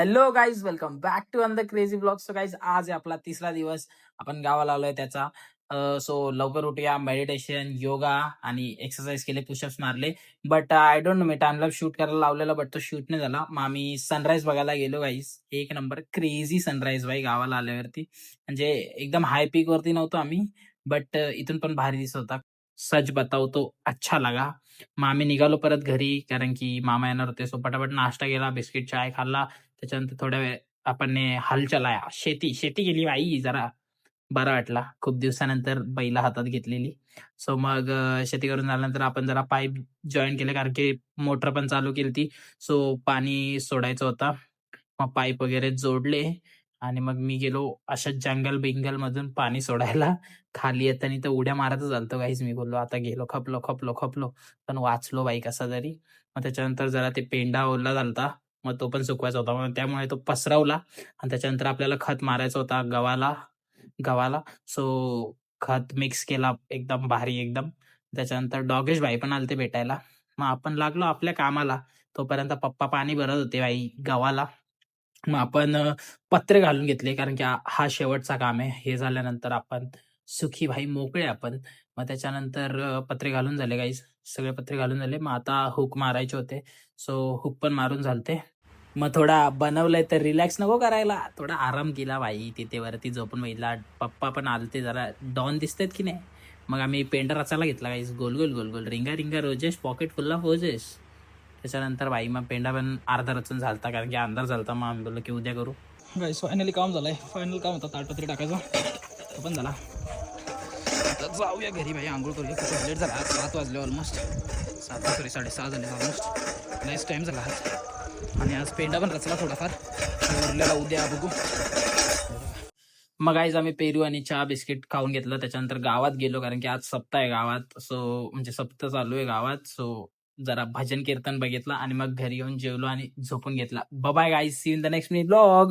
Hello guys, welcome back to another crazy blog. So guys, आज आहे आपला तिसरा दिवस. आपण गावाला आलोय त्याचा. सो लवकर उठूया, मेडिटेशन, योगा आणि एक्सरसाइज केले, पुशअप्स मारले. बट आय डोंट नो, मी टाइमलॅप शूट करायला लावलेला, बट तो शूट नाही झाला. मग आम्ही सनराईज बघायला गेलो गाईज. एक नंबर क्रेझी सनराईज भाई गावाला आल्यावरती. म्हणजे एकदम हाय पीक वरती नव्हतो आम्ही, बट इथून पण भारी दिसत होता. सच बताऊ तो अच्छा लगा. मग आम्ही निघालो परत घरी, कारण की मामा येणार होते. सो पटापट नाश्ता केला, बिस्किट चाय खाल्ला. त्याच्यानंतर थोड्या वेळ आपण हल चलाया. शेती शेती केली बाई, जरा बरा वाटला. खूप दिवसानंतर बैल हातात घेतलेली. सो मग शेती करून झाल्यानंतर आपण जरा पाईप जॉईन केले, कारण की मोटर पण चालू केली ती. सो पाणी सोडायचं होता. मग पाईप वगैरे जोडले आणि मग मी गेलो अशा जंगल मधून पाणी सोडायला. खाली येताना तर उड्या मारतच आलतो गाईज. मी बोललो आता गेलो, खपलो खपलो खपलो, पण वाचलो बाई कसा तरी. मग त्याच्यानंतर जरा ते पेंडा ओला झालता, मग तो पण सुकवायचा होता. मग त्यामुळे तो पसरवला आणि त्याच्यानंतर आपल्याला खत मारायचा होता गव्हाला गव्हाला सो खत मिक्स केला एकदम भारी एकदम. त्याच्यानंतर डॉगेश भाई पण आलते भेटायला. मग आपण लागलो आपल्या कामाला. तोपर्यंत पप्पा पाणी भरत होते बाई गव्हाला. मग आपण पत्रे घालून घेतले, कारण की हा शेवटचा काम आहे. हे झाल्यानंतर आपण सुखी भाई मोकळे आपण. मग त्याच्यानंतर पत्रे घालून झाले गाईज, सगळे पत्रे घालून झाले. मग आता हुक मारायचे होते. सो हुक पण मारून झालते. मग थोडा बनवलंय तर रिलॅक्स नको करायला, थोडा आराम केला भाई. तिथे वरती झोपून बघितला. पप्पा पण आलते, जरा डॉन दिसतात की नाही. मग आम्ही पेंडा रचायला घेतला गाईज. गोल गोल गोल गोल, रिंगा रिंगा roses, pocket full of roses. त्याच्यानंतर भाई मग पेंडा पण अर्धा रचून झालता, कारण की अंधार झालता. मग आम्ही बोललो की उद्या करू. गाईस फायनली काम झालंय. फायनल काम होता ताडपत्री टाकायचा, तो पण झाला. आता जाऊया घरी भाई, आंघोळ करूया. खूप लेट झाला, 7 वाजले ऑलमोस्ट. 7 सॉरी 6:30 झाले ऑलमोस्ट. नाईस टाईम झाला आज. आणि आज पेंडा पण रचला थोडाफार, उरलेला उद्या बघू. मग आज आम्ही पेरू आणि चहा बिस्किट खाऊन घेतलं. त्याच्यानंतर गावात गेलो, कारण की आज सप्ताह आहे गावात. सो म्हणजे सप्ताह चालू आहे गावात. सो जरा भजन कीर्तन बघितलं आणि मग घरी येऊन जेवलो आणि झोपून घेतला. Bye guys, see in the next minute blog.